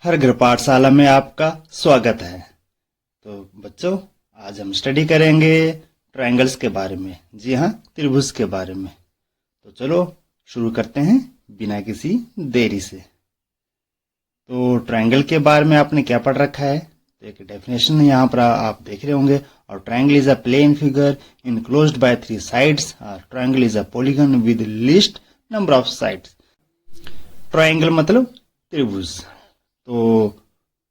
हर घर पाठशाला में आपका स्वागत है। तो बच्चों, आज हम स्टडी करेंगे ट्रायंगल्स के बारे में। जी हाँ, त्रिभुज के बारे में। तो चलो शुरू करते हैं बिना किसी देरी से। तो ट्रायंगल के बारे में आपने क्या पढ़ रखा है? तो एक डेफिनेशन यहाँ पर आप देख रहे होंगे। और triangle is a plane figure enclosed by 3 sides. और triangle is a polygon with least number of sides. Triangle मतलब त्रिभुज। तो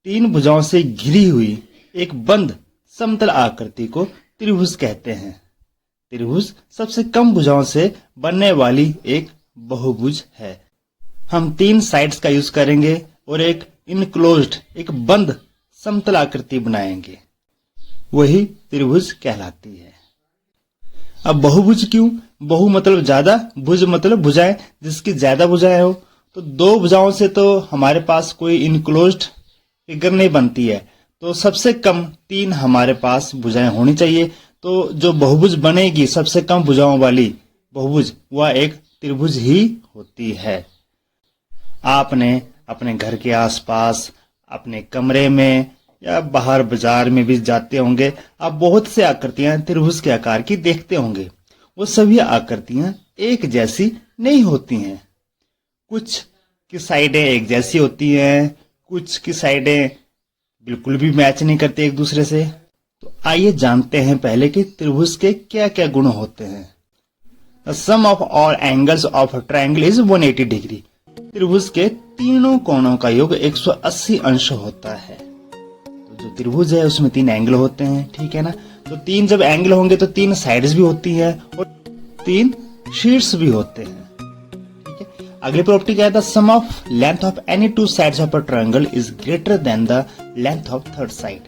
3 भुजाओं से घिरी हुई एक बंद समतल आकृति को त्रिभुज कहते हैं। त्रिभुज सबसे कम भुजाओं से बनने वाली एक बहुभुज है। हम 3 साइड्स का यूज करेंगे और एक इनक्लोज्ड, एक बंद समतल आकृति बनाएंगे, वही त्रिभुज कहलाती है। अब बहुभुज क्यों? बहु मतलब ज्यादा, भुज मतलब भुजाएं, जिसकी ज्यादा भुजाएं हो। तो 2 भुजाओं से तो हमारे पास कोई इनक्लोज्ड फिगर नहीं बनती है। तो सबसे कम 3 हमारे पास भुजाएं होनी चाहिए। तो जो बहुभुज बनेगी, सबसे कम भुजाओं वाली बहुभुज, वह एक त्रिभुज ही होती है। आपने अपने घर के आसपास, अपने कमरे में या बाहर बाजार में भी जाते होंगे, आप बहुत से आकृतियां त्रिभुज के आकार की देखते होंगे। वो सभी आकृतियां एक जैसी नहीं होती हैं। कुछ की साइडें एक जैसी होती हैं, कुछ की साइडें बिल्कुल भी मैच नहीं करते एक दूसरे से। तो आइए जानते हैं पहले कि त्रिभुज के क्या क्या गुण होते हैं। The sum of all angles of triangle is 180 degree. त्रिभुज के तीनों कोणों का योग 180 अंश होता है। तो जो त्रिभुज है उसमें 3 एंगल होते हैं, ठीक है ना। तो 3 जब एंगल होंगे तो 3 साइड्स भी होती है और 3 शीट्स भी होते हैं। अगली प्रॉपर्टी क्या है? The sum of length of any 2 sides of a triangle is greater than the length of third side.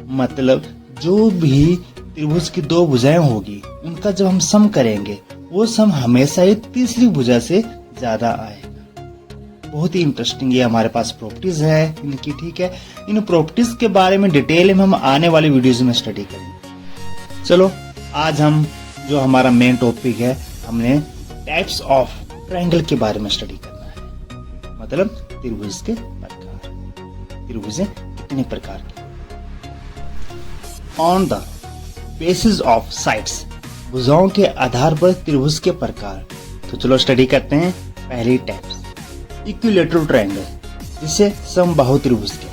मतलब जो भी त्रिभुज की 2 भुजाएं होगी, उनका जब हम सम करेंगे, वो सम हमेशा ही तीसरी भुजा से ज्यादा आएगा। बहुत ही इंटरेस्टिंग ये हमारे पास प्रॉपर्टीज है इनकी, ठीक है। इन प्रॉपर्टीज के बारे में डिटेल में हम आने वाली वीडियोज में स्टडी करेंगे। चलो आज हम जो हमारा मेन टॉपिक है, हमने टाइप्स ऑफ ट्रायंगल के बारे में स्टडी करना है। मतलब त्रिभुज के प्रकार। त्रिभुजें कितने प्रकार की? On the basis of sides, भुजाओं के आधार पर त्रिभुज के प्रकार। तो चलो स्टडी करते हैं। पहली टाइप्स, इक्विलैटरल ट्रायंगल, जिसे समबाहु त्रिभुज के।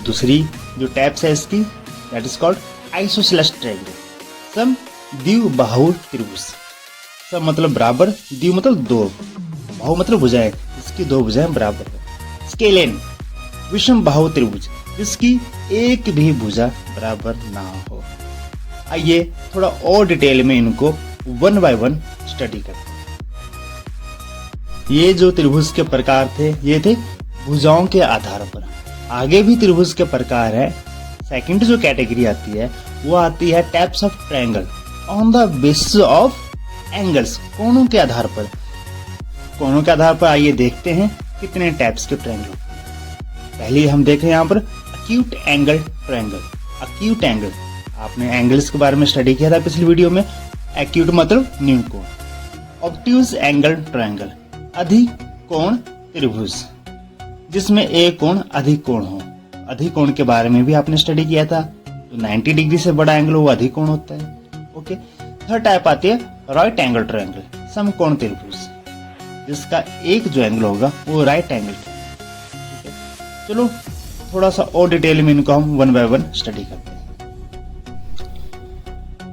दूसरी जो टाइप्स है इसकी, that is called isosceles triangle, समद्विबाहु त्रिभुज। सम मतलब बराबर, द्वि मतलब 2, बाहु मतलब भुजाएं, इसकी 2 भुजाएं बराबर है। स्केलेन, विषम बाहु त्रिभुज, जिसकी एक भी भुजा बराबर ना हो। आइए थोड़ा और डिटेल में इनको 1 बाय 1 स्टडी करते हैं। ये जो त्रिभुज के प्रकार थे, ये थे भुजाओं के आधार पर। आगे भी त्रिभुज के प्रकार है। सेकंड जो कैटेगरी आती है, वो आती है types of triangle on the basis of angles, कोणों के आधार पर। कोणों के आधार पर आइए देखते हैं कितने टाइप्स के ट्रायंगल। पहले हम देख रहे हैं यहाँ पर acute angle triangle. Acute angle, आपने एंगल्स के बारे में स्टडी किया था पिछली वीडियो में। एक्यूट मतलब न्यून कोण। ऑब्ट्यूज एंगल ट्रायंगल, अधिक कोण त्रिभुज, जिसमें एक कोण अधिक कोण हो। अधिक कोण के बारे में भी आपने स्टडी किया था। तो 90 डिग्री से बड़ा एंगल हो, वो अधिक कोण होता है। ओके। थर्ड टाइप आती है राइट एंगल ट्रायंगल, समकोण त्रिभुज, जिसका एक जो एंगल होगा वो राइट एंगल। ठीक है, चलो थोड़ा सा और डिटेल में इनको हम 1 बाय 1 स्टडी करते हैं।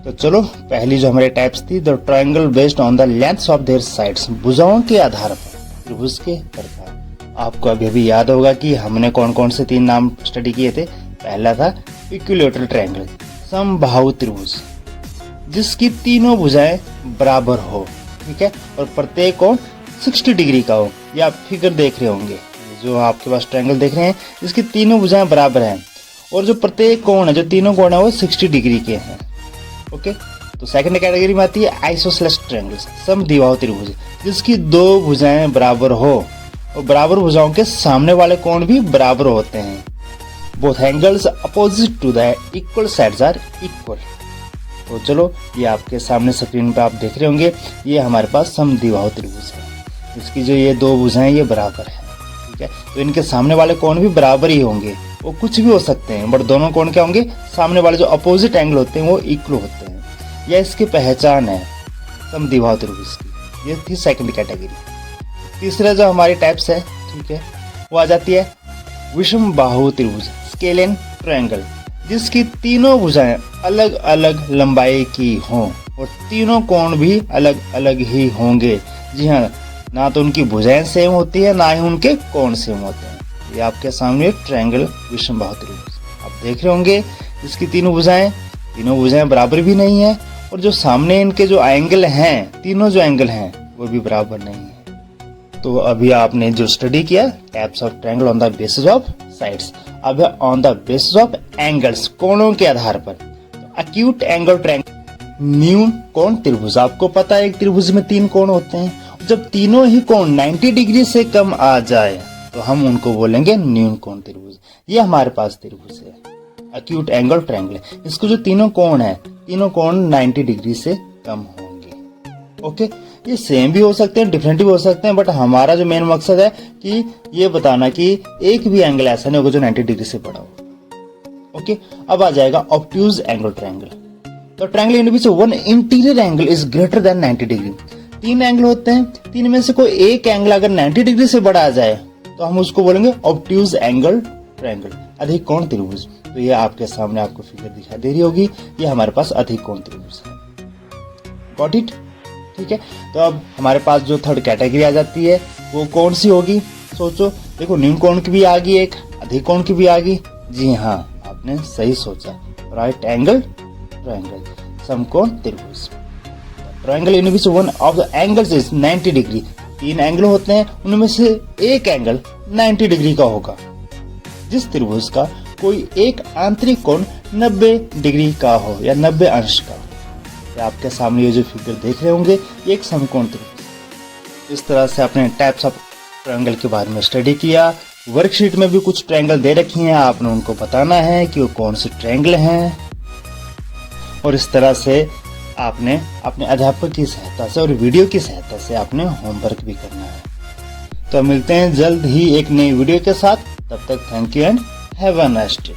तो चलो पहली जो हमारे टाइप्स थी, the triangle based on the lengths of their sides, भुजाओं के आधार पर त्रिभुज के प्रकार। आपको अभी अभी याद होगा कि हमने कौन कौन से 3 नाम स्टडी किए थे। पहला था इक्विलैटरल ट्रायंगल, समबाहु त्रिभुज, जिसकी तीनों भुजाएं बराबर हो, ठीक है, और प्रत्येक कोण 60 डिग्री का हो। या आप फिगर देख रहे होंगे, जो आपके पास ट्रायंगल देख रहे हैं, जिसकी तीनों भुजाएं बराबर हैं और जो प्रत्येक कोण है, जो तीनों कोण है, वो 60 डिग्री के हैं। ओके। तो सेकंड कैटेगरी में आती है आइसोसेलेस ट्रायंगल, समद्विबाहु त्रिभुज, जिसकी 2 भुजाएं बराबर हो और बराबर भुजाओं के सामने वाले कोण भी बराबर होते हैं। Both angles opposite to the equal sides are equal. तो चलो ये आपके सामने स्क्रीन पे आप देख रहे होंगे, ये हमारे पास समद्विबाहु त्रिभुज है, इसकी जो ये 2 भुजाएं ये बराबर है। ठीक है। तो इनके सामने वाले कोण भी बराबर ही होंगे, वो कुछ भी हो सकते हैं, बट दोनों कोण क्या होंगे, सामने वाले जो अपोजिट एंगल होते हैं वो इक्वल होते हैं। यह इसकी पहचान है समद्विबाहु त्रिभुज की। ये थी सेकंड कैटेगरी। तीसरा जो हमारी टाइप्स है, ठीक है, वो आ जाती है विषम बाहु त्रिभुज, स्केलेन ट्रायंगल, जिसकी तीनों भुजाएं अलग अलग लंबाई की हों और तीनों कोण भी अलग अलग ही होंगे। जी हाँ, ना तो उनकी भुजाएं सेम होती है, ना ही उनके कोण सेम होते हैं। ये आपके सामने ट्रायंगल विषम बाहु त्रिभुज आप देख रहे होंगे, जिसकी तीनों भुजाएं बराबर भी नहीं है, और जो सामने इनके जो एंगल हैं, तीनों जो एंगल हैं वो भी बराबर नहीं है। तो अभी आपने जो स्टडी किया types of triangle on the basis of sides, अब on the basis of angles, कोणों के आधार पर। एक्यूट एंगल ट्रायंगल, न्यून कोण त्रिभुज। आपको पता है एक त्रिभुज में 3 कोण होते हैं, जब तीनों ही कोण 90 डिग्री से कम आ जाए तो हम उनको बोलेंगे न्यून कोण त्रिभुज। ये हमारे पास त्रिभुज है, एक्यूट एंगल ट्रायंगल। इसको जो तीनों कोण है, तीनों कोण 90 डिग्री से कम होंगे। ओके, ये सेम भी हो सकते हैं, डिफरेंट भी हो सकते हैं, बट हमारा जो मेन मकसद है कि ये बताना कि एक भी एंगल ऐसा नहीं होगा जो 90 डिग्री से बड़ा हो। ओके, अब आ जाएगा ऑब्ट्यूज एंगल ट्रायंगल। तो triangle in which one interior angle is greater then 90 degree. 3 angle होते हैं, 3 में से कोई एक एंगल अगर 90 डिग्री से बड़ा आ जाए तो हम उसको बोलेंगे ऑब्ट्यूज एंगल ट्रायंगल, अधिक कोण त्रिभुज। तो ये आपके सामने आपको फिगर दिखाई दे रही होगी, ये हमारे पास अधिक कोण त्रिभुज है। Got it? ठीक है। तो अब हमारे पास जो थर्ड कैटेगरी आ जाती है वो कौन सी होगी? सोचो, देखो न्यून कोण की भी आ गई, एक अधिक कोण की भी आ गई। जी हाँ, आपने सही सोचा, राइट एंगल ट्रायंगल, समकोण त्रिभुज। Triangle in which one of the angles is 90 degree. 3 angle होते हैं, उनमें से एक एंगल 90 डिग्री का होगा। जिस त्रिभुज का कोई एक आंतरिक कोण 90 डिग्री का हो या 90 अंश का हो। आपके सामने ये जो फिगर देख रहे होंगे, ये एक समकोण त्रिभुज। इस तरह से आपने टाइप्स ऑफ ट्रायंगल के बारे में स्टडी किया। वर्कशीट में भी कुछ ट्रायंगल दे रखी हैं, आपने उनको बताना है कि वो कौन से ट्रायंगल हैं, और इस तरह से आपने अपने अध्यापक की सहायता से और वीडियो की सहायता से आपने होमवर्क भी करना है। तो मिलते हैं जल्द ही एक नई वीडियो के साथ, तब तक thank you and have a nice day.